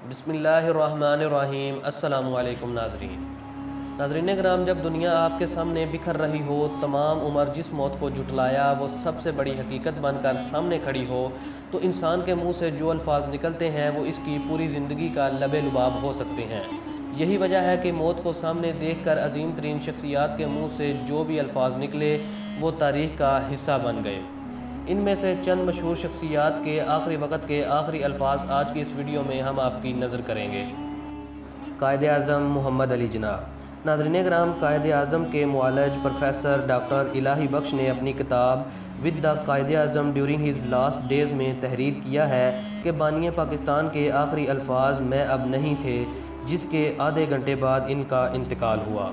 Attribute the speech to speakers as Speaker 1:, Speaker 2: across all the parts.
Speaker 1: بسم اللہ الرحمن الرحیم۔ السلام علیکم ناظرین کرام، جب دنیا آپ کے سامنے بکھر رہی ہو، تمام عمر جس موت کو جھٹلایا وہ سب سے بڑی حقیقت بن کر سامنے کھڑی ہو، تو انسان کے منہ سے جو الفاظ نکلتے ہیں وہ اس کی پوری زندگی کا لب لباب ہو سکتے ہیں۔ یہی وجہ ہے کہ موت کو سامنے دیکھ کر عظیم ترین شخصیات کے منہ سے جو بھی الفاظ نکلے وہ تاریخ کا حصہ بن گئے۔ ان میں سے چند مشہور شخصیات کے آخری وقت کے آخری الفاظ آج کی اس ویڈیو میں ہم آپ کی نظر کریں گے۔ قائد اعظم محمد علی جناح۔ ناظرین کرام، قائد اعظم کے معالج پروفیسر ڈاکٹر الہی بخش نے اپنی کتاب with the Quaid Azam during his last days میں تحریر کیا ہے کہ بانی پاکستان کے آخری الفاظ میں اب نہیں تھے، جس کے آدھے گھنٹے بعد ان کا انتقال ہوا۔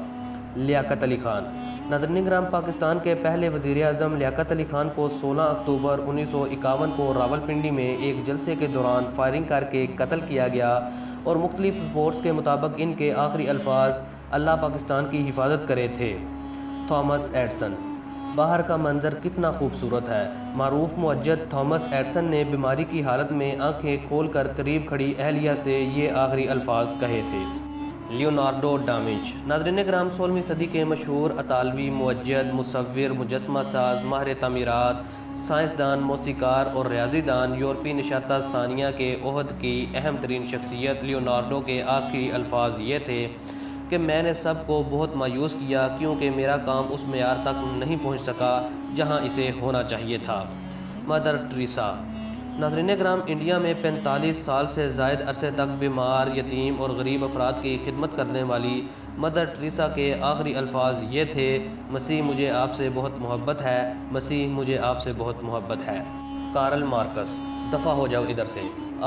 Speaker 1: لیاقت علی خان۔ ناظرین کرام، پاکستان کے پہلے وزیر اعظم لیاقت علی خان کو 16 اکتوبر 1951 کو راولپنڈی میں ایک جلسے کے دوران فائرنگ کر کے قتل کیا گیا، اور مختلف رپورٹس کے مطابق ان کے آخری الفاظ اللہ پاکستان کی حفاظت کرے تھے۔ Thomas AdSense. باہر کا منظر کتنا خوبصورت ہے۔ معروف معجزہ تھامس ایڈسن نے بیماری کی حالت میں آنکھیں کھول کر قریب کھڑی اہلیہ سے یہ آخری الفاظ کہے تھے۔ لیونارڈو دا وینچی۔ ناظرین کرام، 16ویں صدی کے مشہور اطالوی معجزہ، مصور، مجسمہ ساز، ماہر تعمیرات، سائنسدان، موسیقار اور ریاضی دان، یورپی نشاتہ ثانیہ کے عہد کی اہم ترین شخصیت لیونارڈو کے آخری الفاظ یہ تھے کہ میں نے سب کو بہت مایوس کیا کیونکہ میرا کام اس معیار تک نہیں پہنچ سکا جہاں اسے ہونا چاہیے تھا۔ Mother Teresa. ناظرین کرام، انڈیا میں 45 سال سے زائد عرصے تک بیمار، یتیم اور غریب افراد کی خدمت کرنے والی مدر ٹریسا کے آخری الفاظ یہ تھے: مسیح مجھے آپ سے بہت محبت ہے، مسیح مجھے آپ سے بہت محبت ہے۔ Karl Marx. دفع ہو جاؤ ادھر سے۔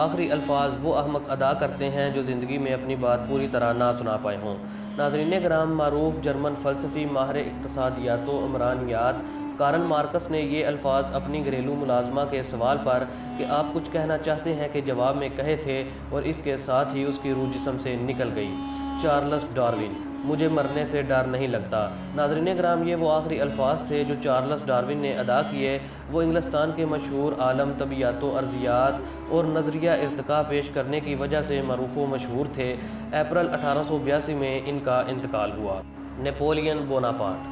Speaker 1: آخری الفاظ وہ احمق ادا کرتے ہیں جو زندگی میں اپنی بات پوری طرح نہ سنا پائے ہوں۔ ناظرین کرام، معروف جرمن فلسفی، ماہر اقتصادیات و عمرانیات کارل مارکس نے یہ الفاظ اپنی گھریلو ملازمہ کے سوال پر کہ آپ کچھ کہنا چاہتے ہیں کے جواب میں کہے تھے، اور اس کے ساتھ ہی اس کی روح جسم سے نکل گئی۔ Charles Darwin. مجھے مرنے سے ڈر نہیں لگتا۔ ناظرین کرام، یہ وہ آخری الفاظ تھے جو چارلس ڈارون نے ادا کیے۔ وہ انگلستان کے مشہور عالم طبیعیات و ارضیات اور نظریہ ارتقاء پیش کرنے کی وجہ سے معروف و مشہور تھے۔ اپریل 1882 میں ان کا انتقال ہوا۔ Napoleon Bonaparte.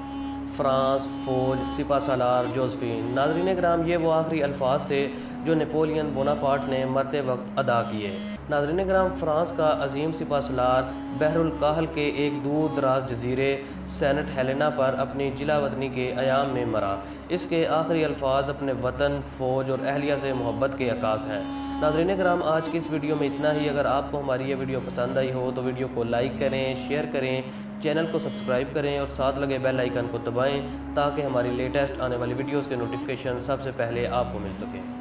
Speaker 1: فرانس، فوج، سپہ سالار جوزفین۔ ناظرین کرام، یہ وہ آخری الفاظ تھے جو نیپولین بوناپارٹ نے مرتے وقت ادا کیے۔ ناظرین کرام، فرانس کا عظیم سپہ سالار بحر الکاہل کے ایک دور دراز جزیرے سینٹ ہیلینا پر اپنی جلا وطنی کے ایام میں مرا۔ اس کے آخری الفاظ اپنے وطن، فوج اور اہلیہ سے محبت کے عکاس ہیں۔ ناظرین کرام، آج کی اس ویڈیو میں اتنا ہی۔ اگر آپ کو ہماری یہ ویڈیو پسند آئی ہو تو ویڈیو کو لائک کریں، شیئر کریں، چینل کو سبسکرائب کریں اور ساتھ لگے بیل آئیکن کو دبائیں تاکہ ہماری لیٹسٹ آنے والی ویڈیوز کے نوٹیفیکیشن سب سے پہلے آپ کو مل سکیں۔